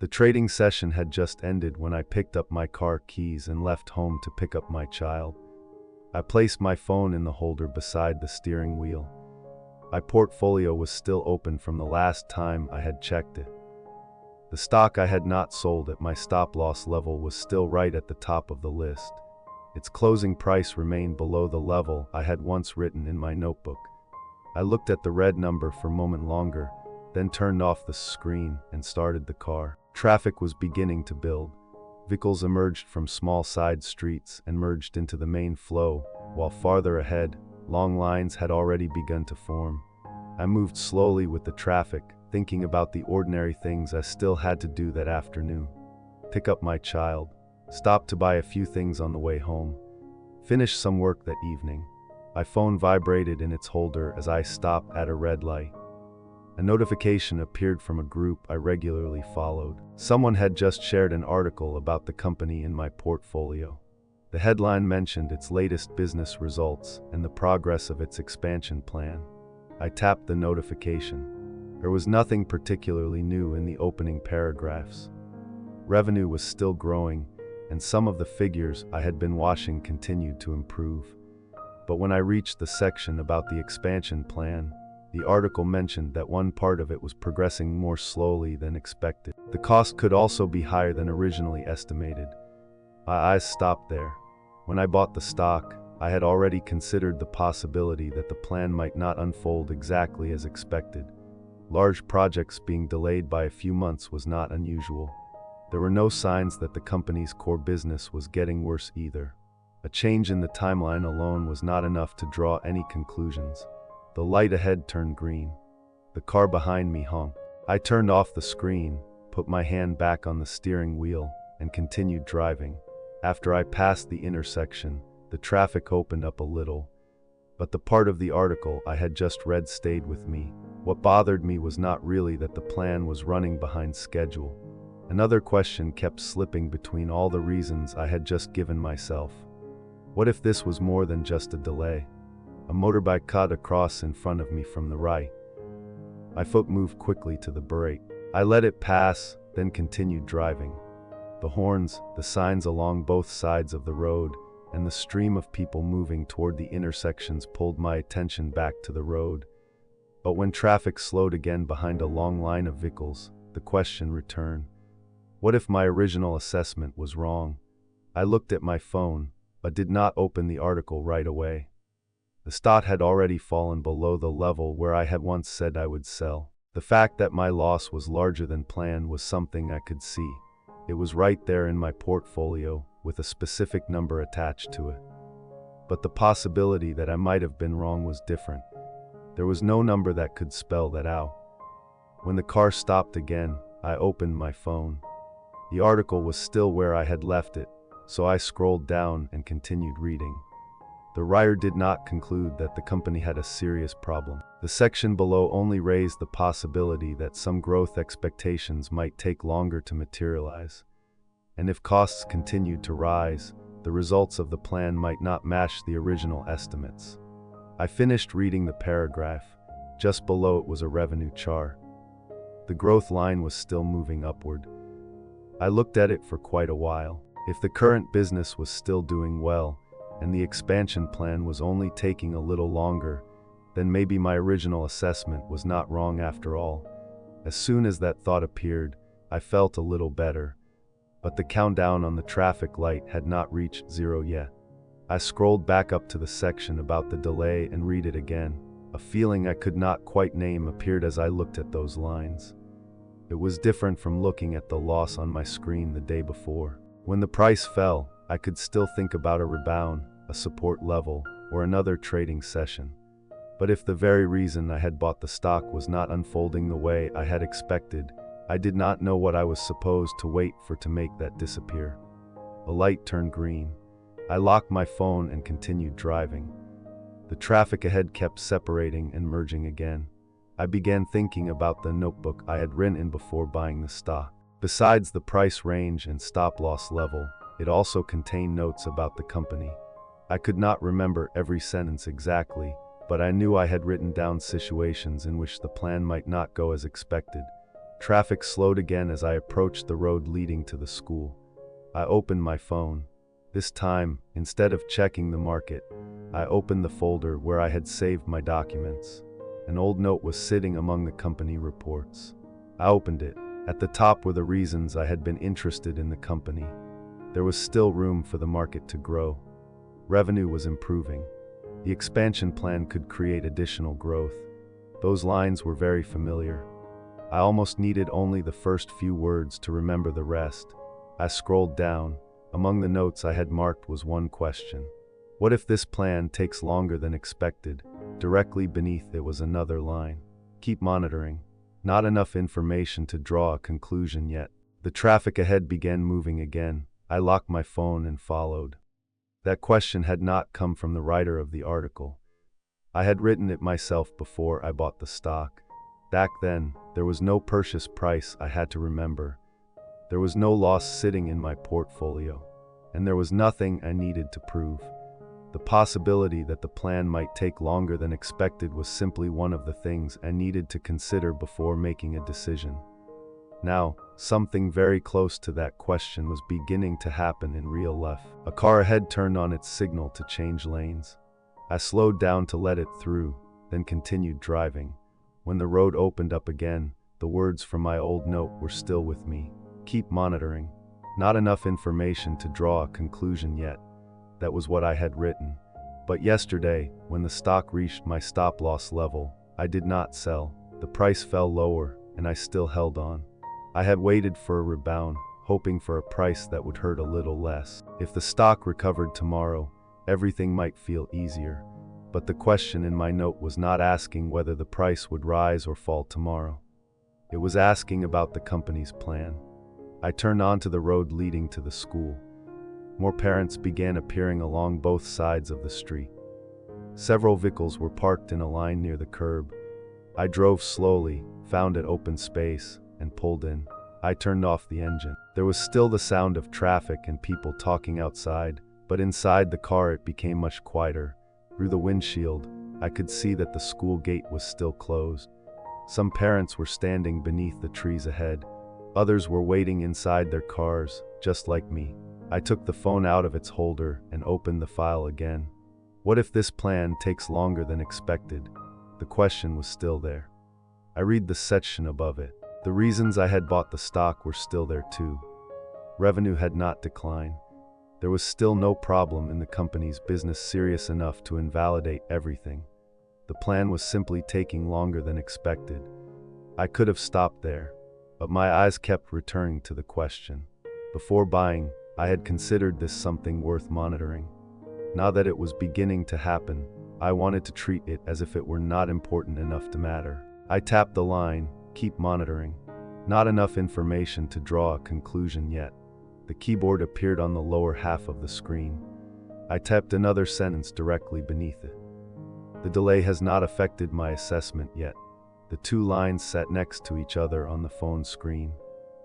The trading session had just ended when I picked up my car keys and left home to pick up my child. I placed my phone in the holder beside the steering wheel. My portfolio was still open from the last time I had checked it. The stock I had not sold at my stop-loss level was still right at the top of the list. Its closing price remained below the level I had once written in my notebook. I looked at the red number for a moment longer, then turned off the screen and started the car. Traffic was beginning to build. Vehicles emerged from small side streets and merged into the main flow, while farther ahead, long lines had already begun to form. I moved slowly with the traffic, thinking about the ordinary things I still had to do that afternoon. Pick up my child, stop to buy a few things on the way home, finish some work that evening. My phone vibrated in its holder as I stopped at a red light. A notification appeared from a group I regularly followed. Someone had just shared an article about the company in my portfolio. The headline mentioned its latest business results and the progress of its expansion plan. I tapped the notification. There was nothing particularly new in the opening paragraphs. Revenue was still growing, and some of the figures I had been watching continued to improve. But when I reached the section about the expansion plan, the article mentioned that one part of it was progressing more slowly than expected. The cost could also be higher than originally estimated. My eyes stopped there. When I bought the stock, I had already considered the possibility that the plan might not unfold exactly as expected. Large projects being delayed by a few months was not unusual. There were no signs that the company's core business was getting worse either. A change in the timeline alone was not enough to draw any conclusions. The light ahead turned green. The car behind me honked. I turned off the screen, put my hand back on the steering wheel, and continued driving. After I passed the intersection, the traffic opened up a little. But the part of the article I had just read stayed with me. What bothered me was not really that the plan was running behind schedule. Another question kept slipping between all the reasons I had just given myself. What if this was more than just a delay? A motorbike cut across in front of me from the right. My foot moved quickly to the brake. I let it pass, then continued driving. The horns, the signs along both sides of the road, and the stream of people moving toward the intersections pulled my attention back to the road. But when traffic slowed again behind a long line of vehicles, the question returned. What if my original assessment was wrong? I looked at my phone, but did not open the article right away. The stock had already fallen below the level where I had once said I would sell. The fact that my loss was larger than planned was something I could see. It was right there in my portfolio, with a specific number attached to it. But the possibility that I might have been wrong was different. There was no number that could spell that out. When the car stopped again, I opened my phone. The article was still where I had left it, so I scrolled down and continued reading. The writer did not conclude that the company had a serious problem. The section below only raised the possibility that some growth expectations might take longer to materialize. And if costs continued to rise, the results of the plan might not match the original estimates. I finished reading the paragraph. Just below it was a revenue chart. The growth line was still moving upward. I looked at it for quite a while. If the current business was still doing well, and the expansion plan was only taking a little longer, then maybe my original assessment was not wrong after all. As soon as that thought appeared, I felt a little better. But the countdown on the traffic light had not reached 0 yet. I scrolled back up to the section about the delay and read it again. A feeling I could not quite name appeared as I looked at those lines. It was different from looking at the loss on my screen the day before. When the price fell, I could still think about a rebound, a support level, or another trading session. But if the very reason I had bought the stock was not unfolding the way I had expected, I did not know what I was supposed to wait for to make that disappear. The light turned green. I locked my phone and continued driving. The traffic ahead kept separating and merging again. I began thinking about the notebook I had written in before buying the stock. Besides the price range and stop-loss level, it also contained notes about the company. I could not remember every sentence exactly, but I knew I had written down situations in which the plan might not go as expected. Traffic slowed again as I approached the road leading to the school. I opened my phone. This time, instead of checking the market, I opened the folder where I had saved my documents. An old note was sitting among the company reports. I opened it. At the top were the reasons I had been interested in the company. There was still room for the market to grow. Revenue was improving. The expansion plan could create additional growth. Those lines were very familiar. I almost needed only the first few words to remember the rest. I scrolled down. Among the notes I had marked was one question. What if this plan takes longer than expected? Directly beneath it was another line. Keep monitoring. Not enough information to draw a conclusion yet. The traffic ahead began moving again. I locked my phone and followed. That question had not come from the writer of the article. I had written it myself before I bought the stock. Back then, there was no purchase price I had to remember. There was no loss sitting in my portfolio. And there was nothing I needed to prove. The possibility that the plan might take longer than expected was simply one of the things I needed to consider before making a decision. Now, something very close to that question was beginning to happen in real life. A car ahead turned on its signal to change lanes. I slowed down to let it through, then continued driving. When the road opened up again, the words from my old note were still with me. Keep monitoring. Not enough information to draw a conclusion yet. That was what I had written. But yesterday, when the stock reached my stop-loss level, I did not sell. The price fell lower, and I still held on. I had waited for a rebound, hoping for a price that would hurt a little less. If the stock recovered tomorrow, everything might feel easier. But the question in my note was not asking whether the price would rise or fall tomorrow. It was asking about the company's plan. I turned onto the road leading to the school. More parents began appearing along both sides of the street. Several vehicles were parked in a line near the curb. I drove slowly, found an open space, and pulled in. I turned off the engine. There was still the sound of traffic and people talking outside, but inside the car it became much quieter. Through the windshield, I could see that the school gate was still closed. Some parents were standing beneath the trees ahead. Others were waiting inside their cars, just like me. I took the phone out of its holder and opened the file again. What if this plan takes longer than expected? The question was still there. I read the section above it. The reasons I had bought the stock were still there too. Revenue had not declined. There was still no problem in the company's business serious enough to invalidate everything. The plan was simply taking longer than expected. I could have stopped there, but my eyes kept returning to the question. Before buying, I had considered this something worth monitoring. Now that it was beginning to happen, I wanted to treat it as if it were not important enough to matter. I tapped the line, keep monitoring. Not enough information to draw a conclusion yet. The keyboard appeared on the lower half of the screen. I tapped another sentence directly beneath it. The delay has not affected my assessment yet. The two lines sat next to each other on the phone screen.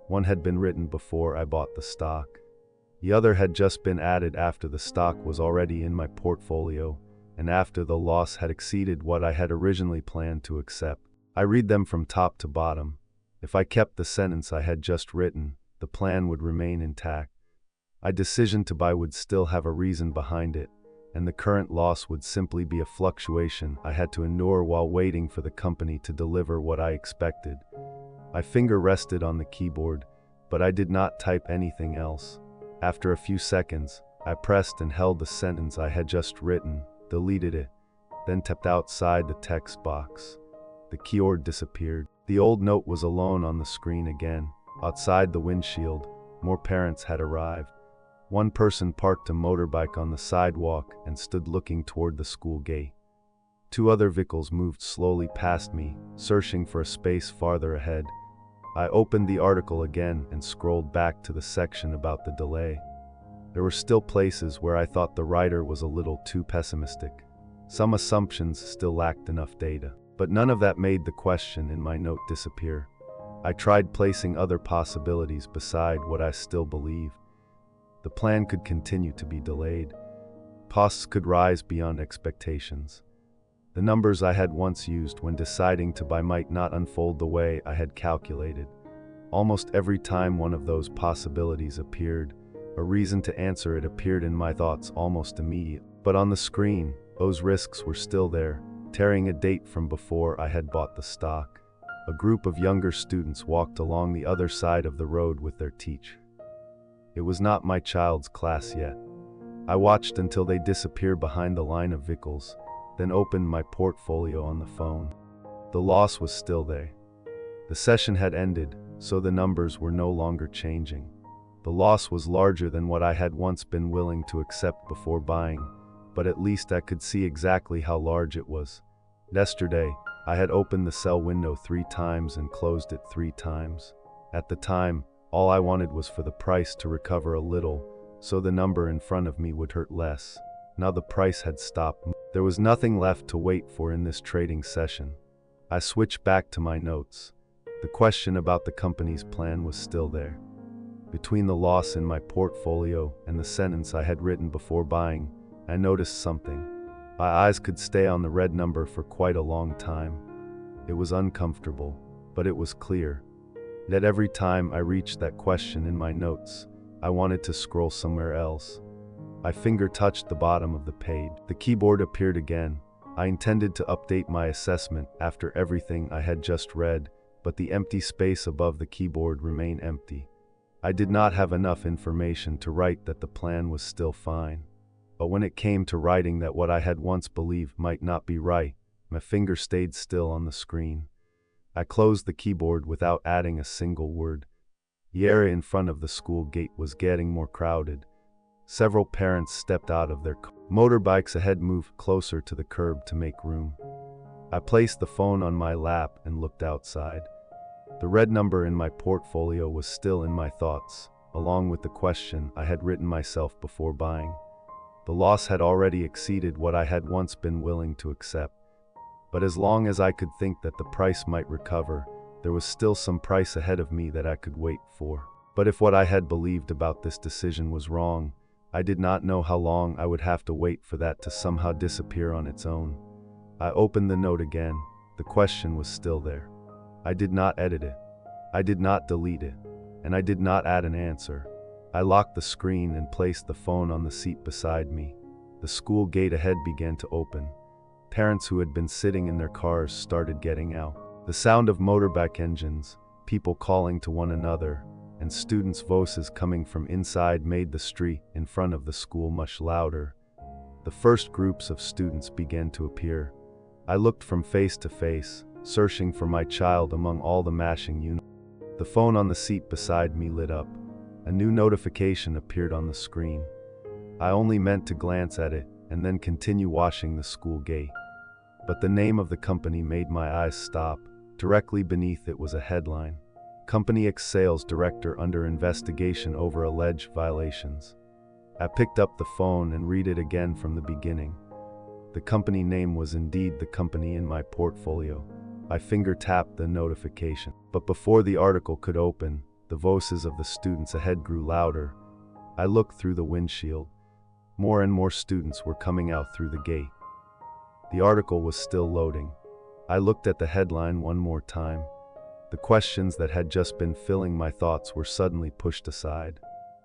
One had been written before I bought the stock. The other had just been added after the stock was already in my portfolio and after the loss had exceeded what I had originally planned to accept. I read them from top to bottom. If I kept the sentence I had just written, the plan would remain intact. My decision to buy would still have a reason behind it, and the current loss would simply be a fluctuation I had to endure while waiting for the company to deliver what I expected. My finger rested on the keyboard, but I did not type anything else. After a few seconds, I pressed and held the sentence I had just written, deleted it, then tapped outside the text box. The keyboard disappeared. The old note was alone on the screen again. Outside the windshield, more parents had arrived. One person parked a motorbike on the sidewalk and stood looking toward the school gate. Two other vehicles moved slowly past me, searching for a space farther ahead. I opened the article again and scrolled back to the section about the delay. There were still places where I thought the writer was a little too pessimistic. Some assumptions still lacked enough data, but none of that made the question in my note disappear. I tried placing other possibilities beside what I still believed. The plan could continue to be delayed. Costs could rise beyond expectations. The numbers I had once used when deciding to buy might not unfold the way I had calculated. Almost every time one of those possibilities appeared, a reason to answer it appeared in my thoughts almost immediately. But on the screen, those risks were still there, tearing a date from before I had bought the stock. A group of younger students walked along the other side of the road with their teacher. It was not my child's class yet. I watched until they disappeared behind the line of vehicles, then opened my portfolio on the phone. The loss was still there. The session had ended, so the numbers were no longer changing. The loss was larger than what I had once been willing to accept before buying, but at least I could see exactly how large it was. Yesterday, I had opened the sell window 3 times and closed it 3 times. At the time, all I wanted was for the price to recover a little, so the number in front of me would hurt less. Now the price had stopped. There was nothing left to wait for in this trading session. I switched back to my notes. The question about the company's plan was still there. Between the loss in my portfolio and the sentence I had written before buying, I noticed something. My eyes could stay on the red number for quite a long time. It was uncomfortable, but it was clear. Yet every time I reached that question in my notes, I wanted to scroll somewhere else. My finger touched the bottom of the page. The keyboard appeared again. I intended to update my assessment after everything I had just read, but the empty space above the keyboard remained empty. I did not have enough information to write that the plan was still fine. But when it came to writing that what I had once believed might not be right, my finger stayed still on the screen. I closed the keyboard without adding a single word. The area in front of the school gate was getting more crowded. Several parents stepped out of their motorbikes ahead, moved closer to the curb to make room. I placed the phone on my lap and looked outside. The red number in my portfolio was still in my thoughts, along with the question I had written myself before buying. The loss had already exceeded what I had once been willing to accept. But as long as I could think that the price might recover, there was still some price ahead of me that I could wait for. But if what I had believed about this decision was wrong, I did not know how long I would have to wait for that to somehow disappear on its own. I opened the note again. The question was still there. I did not edit it. I did not delete it. And I did not add an answer. I locked the screen and placed the phone on the seat beside me. The school gate ahead began to open. Parents who had been sitting in their cars started getting out. The sound of motorbike engines, people calling to one another, and students' voices coming from inside made the street in front of the school much louder. The first groups of students began to appear. I looked from face to face, searching for my child among all the mashing units. The phone on the seat beside me lit up. A new notification appeared on the screen. I only meant to glance at it and then continue washing the school gate. But the name of the company made my eyes stop. Directly beneath it was a headline. Company X Sales Director under investigation over alleged violations. I picked up the phone and read it again from the beginning. The company name was indeed the company in my portfolio. My finger tapped the notification. But before the article could open, the voices of the students ahead grew louder. I looked through the windshield. More and more students were coming out through the gate. The article was still loading. I looked at the headline one more time. The questions that had just been filling my thoughts were suddenly pushed aside.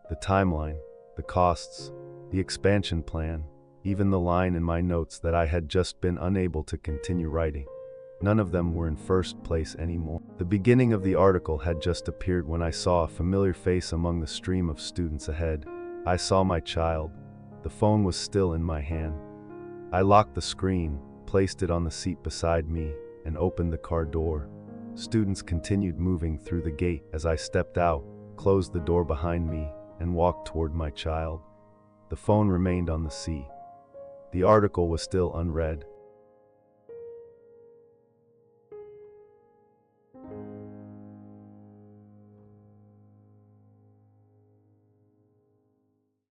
The timeline, the costs, the expansion plan, even the line in my notes that I had just been unable to continue writing. None of them were in first place anymore. The beginning of the article had just appeared when I saw a familiar face among the stream of students ahead. I saw my child. The phone was still in my hand. I locked the screen, placed it on the seat beside me, and opened the car door. Students continued moving through the gate as I stepped out, closed the door behind me, and walked toward my child. The phone remained on the seat. The article was still unread.